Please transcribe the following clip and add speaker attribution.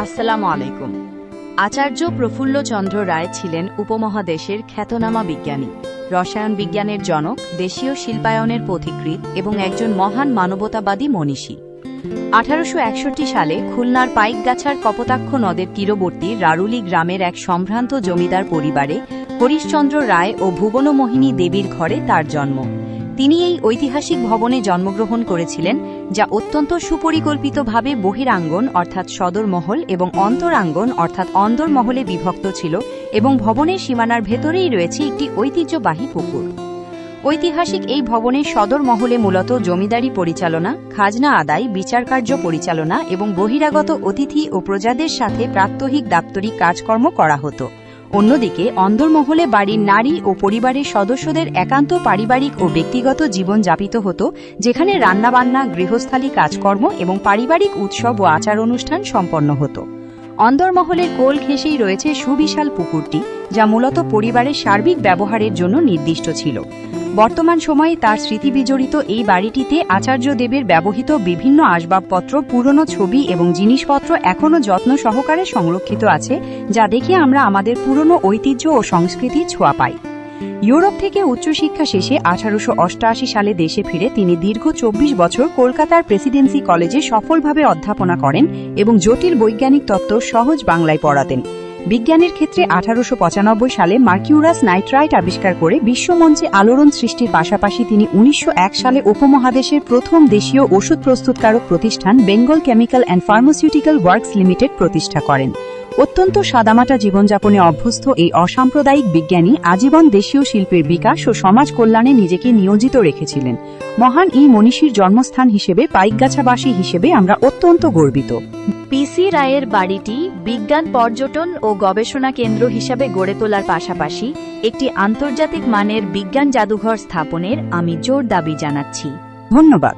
Speaker 1: আসসালামু আলাইকুম। আচার্য প্রফুল্লচন্দ্র রায় ছিলেন উপমহাদেশের খ্যাতনামা বিজ্ঞানী, রসায়ন বিজ্ঞানের জনক, দেশীয় শিল্পায়নের পথিকৃৎ এবং একজন মহান মানবতাবাদী মনীষী। 1861 সালে খুলনার পাইকগাছার কপোতাক্ষ নদের তীরবর্তী রারুলি গ্রামের এক সম্ভ্রান্ত জমিদার পরিবারে হরিশচন্দ্র রায় ও ভুবনমোহিনী দেবীর ঘরে তার জন্ম। তিনি এই ঐতিহাসিক ভবনে জন্মগ্রহণ করেছিলেন, যা অত্যন্ত সুপরিকল্পিতভাবে বহিরাঙ্গন অর্থাৎ সদরমহল এবং অন্তরাঙ্গন অর্থাৎ অন্দরমহলে বিভক্ত ছিল, এবং ভবনের সীমানার ভেতরেই রয়েছে একটি ঐতিহ্যবাহী পুকুর। ঐতিহাসিক এই ভবনের সদরমহলে মূলত জমিদারি পরিচালনা, খাজনা আদায়, বিচারকার্য পরিচালনা এবং বহিরাগত অতিথি ও প্রজাদের সাথে প্রাত্যহিক দাপ্তরিক কাজকর্ম করা হতো। অন্যদিকে অন্দরমহলে বাড়ির নারী ও পরিবারের সদস্যদের একান্ত পারিবারিক ও ব্যক্তিগত জীবন যাপিত হতো, যেখানে রান্নাবান্না, গৃহস্থালী কাজকর্ম এবং পারিবারিক উৎসব ও আচার অনুষ্ঠান সম্পন্ন হতো। অন্দরমহলের কোল ঘেঁষেই রয়েছে সুবিশাল পুকুরটি, যা মূলত পরিবারের সার্বিক ব্যবহারের জন্য নির্দিষ্ট ছিল। বর্তমান সময়ে তার স্মৃতিবিজড়িত এই বাড়িটিতে আচার্য দেবের ব্যবহৃত বিভিন্ন আসবাবপত্র, পুরনো ছবি এবং জিনিসপত্র এখনও যত্ন সহকারে সংরক্ষিত আছে, যা দেখে আমরা আমাদের পুরনো ঐতিহ্য ও সংস্কৃতির ছোঁয়া পাই। ইউরোপ থেকে উচ্চশিক্ষা শেষে 1888 সালে দেশে ফিরে তিনি দীর্ঘ 24 বছর কলকাতার প্রেসিডেন্সি কলেজে সফলভাবে অধ্যাপনা করেন এবং জটিল বৈজ্ঞানিক তত্ত্ব সহজ বাংলায় পড়াতেন। বিজ্ঞানের ক্ষেত্রে 1895 সালে মার্কিউরাস নাইট্রাইট আবিষ্কার করে বিশ্বমঞ্চে আলোড়ন সৃষ্টির পাশাপাশি তিনি 1901 সালে উপমহাদেশের প্রথম দেশীয় ওষুধ প্রস্তুতকারক প্রতিষ্ঠান Bengal chemical and pharmaceutical works limited প্রতিষ্ঠা করেন। অত্যন্ত সাদামাটা জীবনযাপনে অভ্যস্ত এই অসাম্প্রদায়িক বিজ্ঞানী আজীবন দেশীয় শিল্পের বিকাশ ও সমাজ কল্যাণে নিজেকে নিয়োজিত রেখেছিলেন। মহান এই মনীষীর জন্মস্থান হিসেবে পাইকগাছাবাসী হিসেবে আমরা অত্যন্ত গর্বিত।
Speaker 2: পিসি রায়ের বাড়িটি বিজ্ঞান পর্যটন ও গবেষণা কেন্দ্র হিসাবে গড়ে তোলার পাশাপাশি একটি আন্তর্জাতিক মানের বিজ্ঞান জাদুঘর স্থাপনের আমি জোর দাবি জানাচ্ছি।
Speaker 1: ধন্যবাদ।